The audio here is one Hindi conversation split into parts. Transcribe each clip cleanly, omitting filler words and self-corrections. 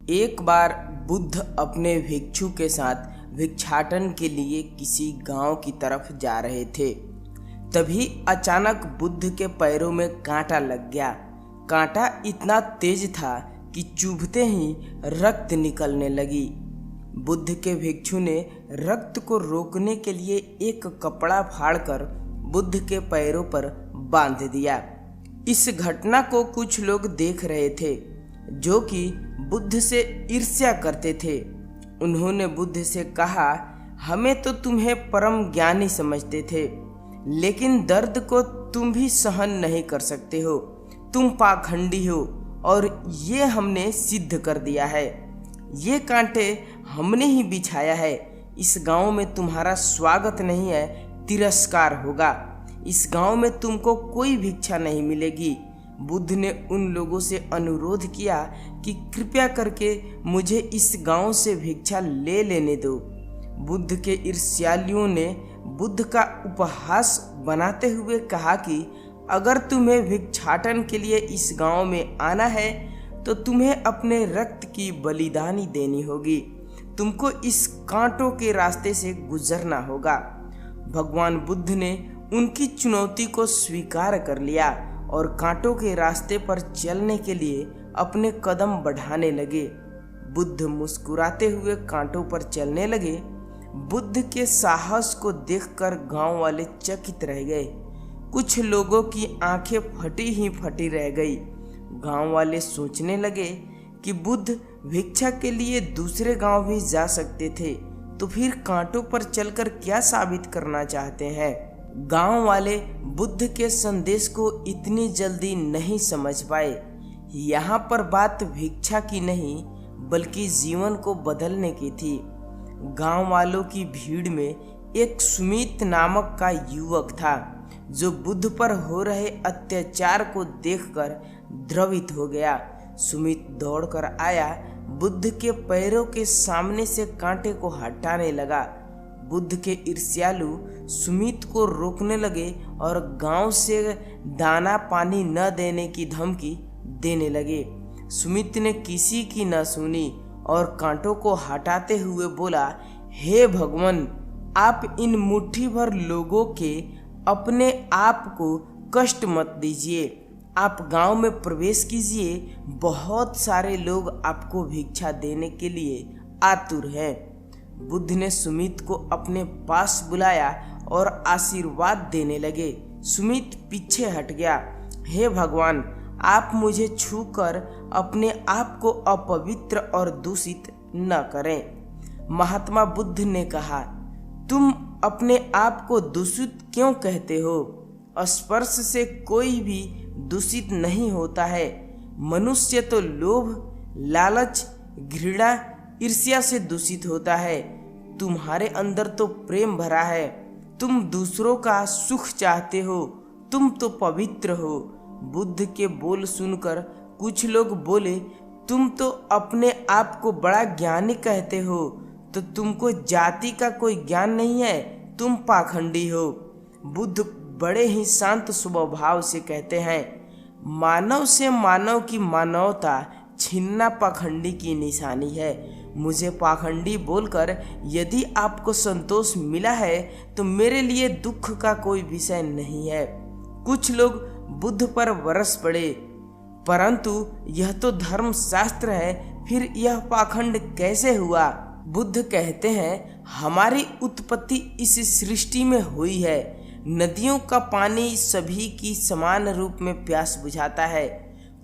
एक बार बुद्ध अपने भिक्षु के साथ भिक्षाटन के लिए किसी गांव की तरफ जा रहे थे। तभी अचानक बुद्ध के पैरों में कांटा लग गया। कांटा इतना तेज था कि चुभते ही रक्त निकलने लगी। बुद्ध के भिक्षु ने रक्त को रोकने के लिए एक कपड़ा फाड़कर बुद्ध के पैरों पर बांध दिया। इस घटना को कुछ लोग देख रहे थे जो कि बुद्ध से ईर्ष्या करते थे। उन्होंने बुद्ध से कहा, हमें तो तुम्हें परम ज्ञानी समझते थे, लेकिन दर्द को तुम भी सहन नहीं कर सकते हो। तुम पाखंडी हो और ये हमने सिद्ध कर दिया है। ये कांटे हमने ही बिछाया है। इस गांव में तुम्हारा स्वागत नहीं है, तिरस्कार होगा। इस गांव में तुमको कोई भिक्षा नहीं मिलेगी। बुद्ध ने उन लोगों से अनुरोध किया कि कृपया करके मुझे इस गांव से भिक्षा ले लेने दो। बुद्ध के ईर्ष्यालुओं ने बुद्ध का उपहास बनाते हुए कहा कि अगर तुम्हें भिक्षाटन के लिए इस गांव में आना है तो तुम्हें अपने रक्त की बलिदानी देनी होगी। तुमको इस कांटों के रास्ते से गुजरना होगा। भगवान बुद्ध ने उनकी चुनौती को स्वीकार कर लिया और कांटों के रास्ते पर चलने के लिए अपने कदम बढ़ाने लगे। बुद्ध मुस्कुराते हुए कांटों पर चलने लगे। बुद्ध के साहस को देखकर गांव वाले चकित रह गए। कुछ लोगों की आंखें फटी ही फटी रह गई। गांव वाले सोचने लगे कि बुद्ध भिक्षा के लिए दूसरे गांव भी जा सकते थे, तो फिर कांटों पर चलकर क्या साबित करना चाहते हैं। गांव वाले बुद्ध के संदेश को इतनी जल्दी नहीं समझ पाए। यहाँ पर बात भिक्षा की नहीं बल्कि जीवन को बदलने की थी। गांव वालों की भीड़ में एक सुमित नामक का युवक था जो बुद्ध पर हो रहे अत्याचार को देखकर द्रवित हो गया। सुमित दौड़कर आया, बुद्ध के पैरों के सामने से कांटे को हटाने लगा। बुद्ध के ईर्ष्यालु सुमित को रोकने लगे और गांव से दाना पानी न देने की धमकी देने लगे। सुमित ने किसी की न सुनी और कांटों को हटाते हुए बोला, हे भगवान, आप इन मुट्ठी भर लोगों के अपने आप को कष्ट मत दीजिए। आप गांव में प्रवेश कीजिए। बहुत सारे लोग आपको भिक्षा देने के लिए आतुर हैं। बुद्ध ने सुमित को अपने पास बुलाया और आशीर्वाद देने लगे। सुमित पीछे हट गया। हे भगवान, आप मुझे छूकर अपने आप को अपवित्र और दूषित न करें। महात्मा बुद्ध ने कहा, तुम अपने आप को दूषित क्यों कहते हो? स्पर्श से कोई भी दूषित नहीं होता है। मनुष्य तो लोभ, लालच, घृणा, ईर्ष्या से दूषित होता है। तुम्हारे अंदर तो प्रेम भरा है। तुम दूसरों का सुख चाहते हो। तुम तो पवित्र हो। बुद्ध के बोल सुनकर कुछ लोग बोले, तुम तो अपने आप को बड़ा ज्ञानी कहते हो, तो तुमको जाति का कोई ज्ञान नहीं है, तुम पाखंडी हो। बुद्ध बड़े ही शांत स्वभाव से कहते हैं, मानव से मानव की मानवता छीनना पाखंडी की निशानी है। मुझे पाखंडी बोलकर यदि आपको संतोष मिला है तो मेरे लिए दुख का कोई विषय नहीं है। कुछ लोग बुद्ध पर बरस पड़े, परंतु यह तो धर्म शास्त्र है, फिर यह पाखंड कैसे हुआ? बुद्ध कहते हैं, हमारी उत्पत्ति इस सृष्टि में हुई है। नदियों का पानी सभी की समान रूप में प्यास बुझाता है।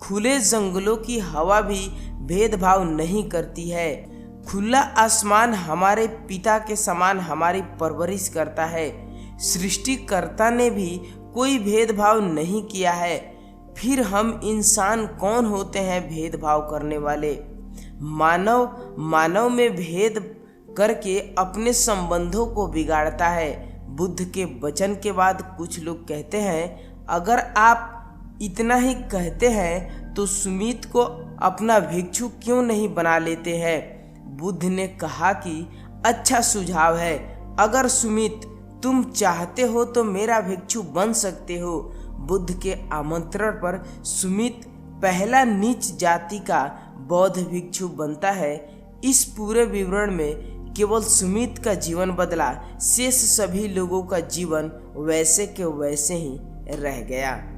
खुले जंगलों की हवा भी भेदभाव नहीं करती है। खुला आसमान हमारे पिता के समान हमारी परवरिश करता है। सृष्टिकर्ता ने भी कोई भेदभाव नहीं किया है। फिर हम इंसान कौन होते हैं भेदभाव करने वाले? मानव में भेद करके अपने संबंधों को बिगाड़ता है। बुद्ध के वचन के बाद कुछ लोग कहते हैं, अगर आप इतना ही कहते हैं तो सुमित को अपना भिक्षु क्यों नहीं बना लेते हैं? बुद्ध ने कहा कि अच्छा सुझाव है। अगर सुमित तुम चाहते हो तो मेरा भिक्षु बन सकते हो। बुद्ध के आमंत्रण पर सुमित पहला नीच जाति का बौद्ध भिक्षु बनता है। इस पूरे विवरण में केवल सुमित का जीवन बदला, शेष सभी लोगों का जीवन वैसे के वैसे ही रह गया।